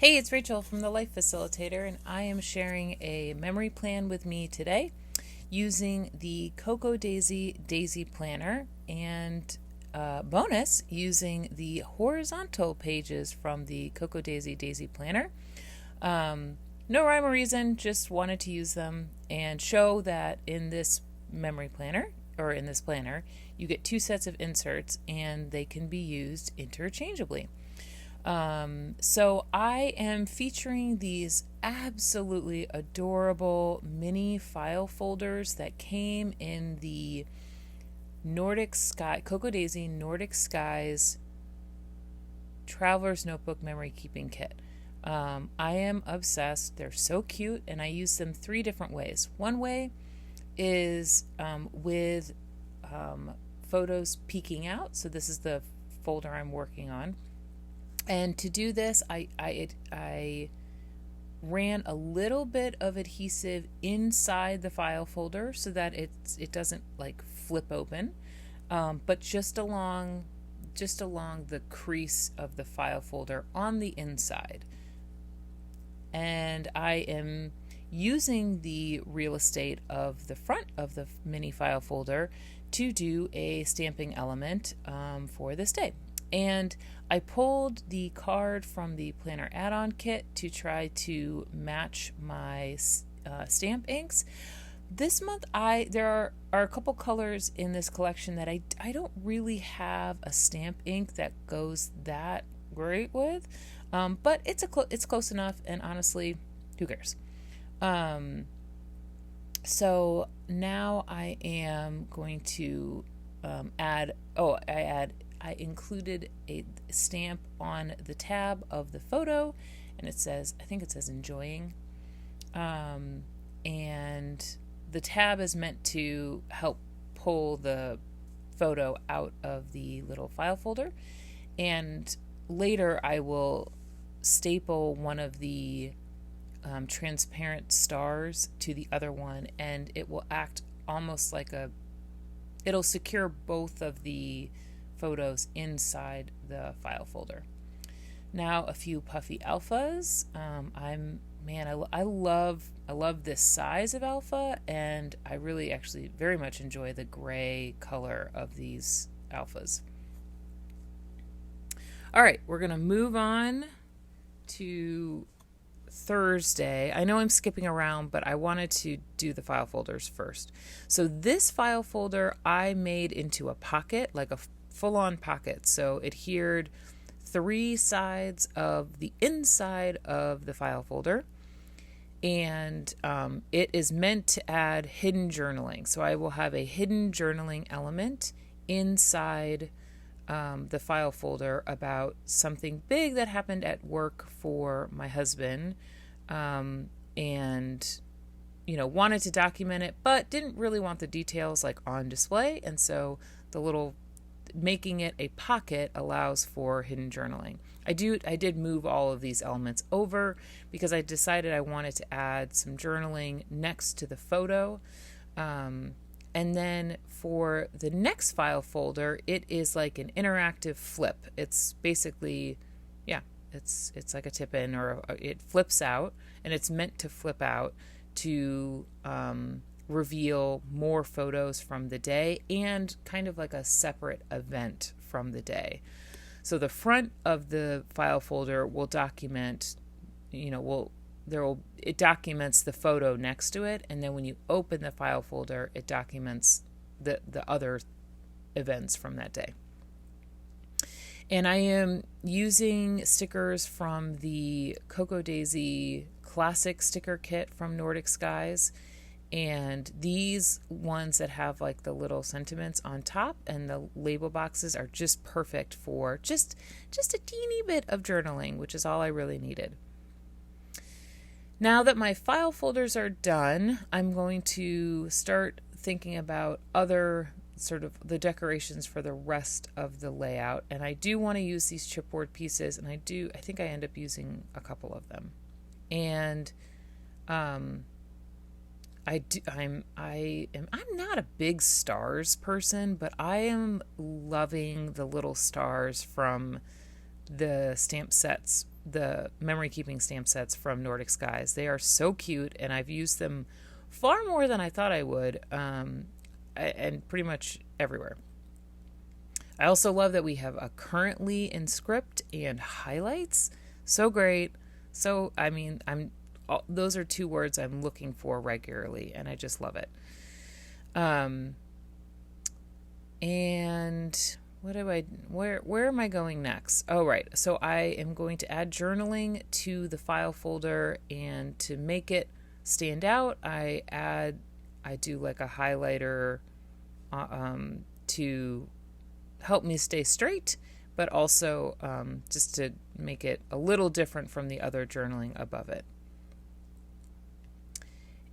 Hey, it's Rachel from the Life Facilitator, and I am sharing a memory plan with me today using the Cocoa Daisy Planner and bonus using the horizontal pages from the Cocoa Daisy Planner. No rhyme or reason, just wanted to use them and show that in this memory planner or in this planner, you get two sets of inserts and they can be used interchangeably. So I am featuring these absolutely adorable mini file folders that came in the Nordic Sky, Cocoa Daisy Nordic Skies Traveler's Notebook Memory Keeping Kit. I am obsessed. They're so cute, and I use them three different ways. One way is with photos peeking out. So this is the folder I'm working on. And to do this, I ran a little bit of adhesive inside the file folder so that it doesn't like flip open, but just along the crease of the file folder on the inside. And I am using the real estate of the front of the mini file folder to do a stamping element for this day. And I pulled the card from the planner add-on kit to try to match my stamp inks. This month there are a couple colors in this collection that I don't really have a stamp ink that goes that great with, but it's close enough, and honestly, who cares? So now I am going to I included a stamp on the tab of the photo, and I think it says enjoying. And the tab is meant to help pull the photo out of the little file folder. And later I will staple one of the transparent stars to the other one, and it will act almost like it'll secure both of the photos inside the file folder. Now a few puffy alphas. I love this size of alpha, and I really actually very much enjoy the gray color of these alphas. All right, we're gonna move on to Thursday. I know I'm skipping around, but I wanted to do the file folders first. So this file folder I made into a pocket, like a full-on pocket. So it adhered three sides of the inside of the file folder, and it is meant to add hidden journaling. So I will have a hidden journaling element inside the file folder about something big that happened at work for my husband, and wanted to document it, but didn't really want the details like on display. And so making it a pocket allows for hidden journaling. I did move all of these elements over because I decided I wanted to add some journaling next to the photo. And then for the next file folder, it is like an interactive flip. It's basically, it's like a tip-in, or it flips out, and it's meant to flip out to reveal more photos from the day and kind of like a separate event from the day. So the front of the file folder will document, it documents the photo next to it, and then when you open the file folder, it documents the other events from that day. And I am using stickers from the Cocoa Daisy Classic sticker kit from Nordic Skies. And these ones that have like the little sentiments on top and the label boxes are just perfect for just a teeny bit of journaling, which is all I really needed. Now that my file folders are done, I'm going to start thinking about other sort of the decorations for the rest of the layout. And I do want to use these chipboard pieces, and I think I end up using a couple of them. And I'm not a big stars person, but I am loving the little stars from the stamp sets the memory keeping stamp sets from Nordic Skies. They are so cute, and I've used them far more than I thought I would, and pretty much everywhere. I also love that we have a currently in script and highlights. So great. So, I mean, those are two words I'm looking for regularly, and I just love it. And where am I going next? Oh, right. So I am going to add journaling to the file folder, and to make it stand out, I do like a highlighter to help me stay straight, but also just to make it a little different from the other journaling above it.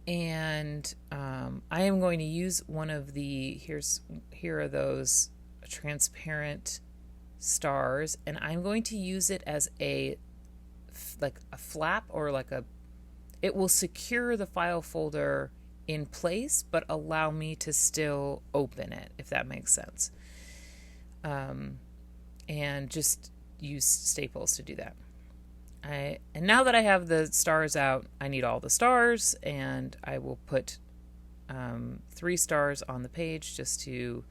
And I am going to use one of the, here are those transparent stars, and I'm going to use it as a flap, or it will secure the file folder in place, but allow me to still open it, if that makes sense. And just use staples to do that. And now that I have the stars out, I need all the stars, and I will put 3 stars on the page just to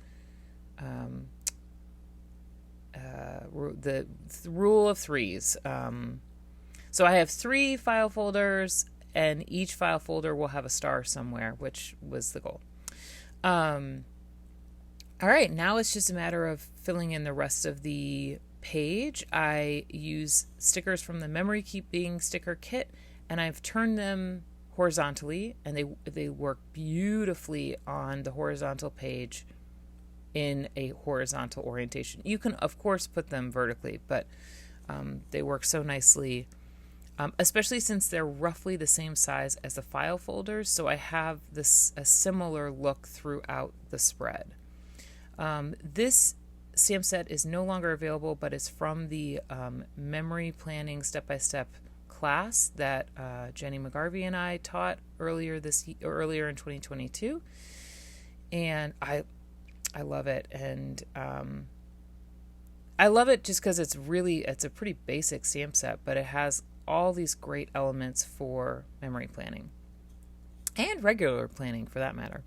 the rule of threes. So I have 3 file folders, and each file folder will have a star somewhere, which was the goal. All right, now it's just a matter of filling in the rest of the page. I use stickers from the memory keeping sticker kit, and I've turned them horizontally, and they work beautifully on the horizontal page in a horizontal orientation. You can, of course, put them vertically, but they work so nicely, especially since they're roughly the same size as the file folders, so I have a similar look throughout the spread. This stamp set is no longer available, but it's from the memory planning step-by-step class that Jenny McGarvey and I taught earlier in 2022, and I love it. And I love it just because it's a pretty basic stamp set, but it has all these great elements for memory planning and regular planning, for that matter.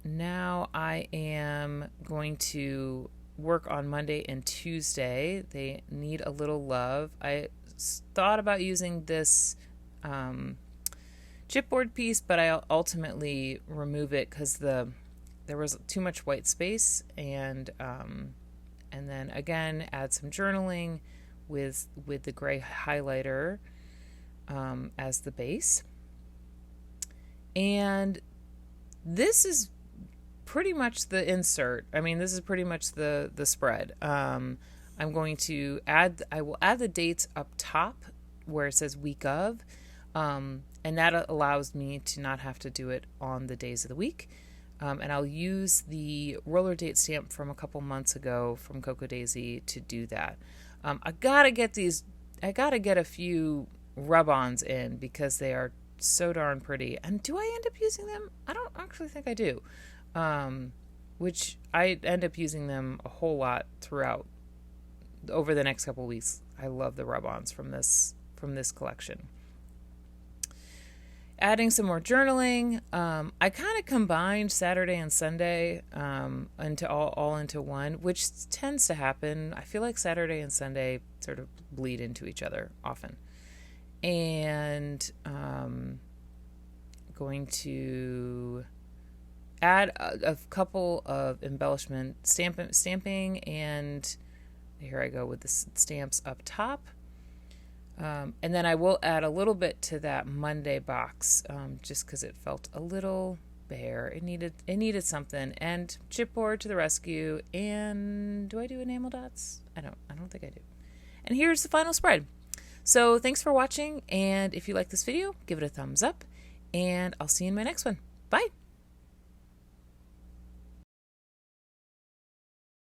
Now I am going to work on Monday and Tuesday. They need a little love. I thought about using this chipboard piece, but I ultimately remove it because there was too much white space, and then again add some journaling with the gray highlighter as the base. And this is pretty much the insert. I mean, this is pretty much the spread. I will add the dates up top where it says week of, and that allows me to not have to do it on the days of the week. And I'll use the roller date stamp from a couple months ago from Cocoa Daisy to do that. I gotta get a few rub-ons in because they are so darn pretty. And do I end up using them? I don't actually think I do. Which I end up using them a whole lot throughout over the next couple weeks. I love the rub-ons from this collection. Adding some more journaling. I kind of combined Saturday and Sunday into all into one, which tends to happen. I feel like Saturday and Sunday sort of bleed into each other often. And going to add a couple of embellishment stamping, and here I go with the stamps up top. And then I will add a little bit to that Monday box, just because it felt a little bare. It needed something. And chipboard to the rescue. And do I do enamel dots? I don't think I do. And here's the final spread. So thanks for watching, and if you like this video, give it a thumbs up, and I'll see you in my next one. Bye.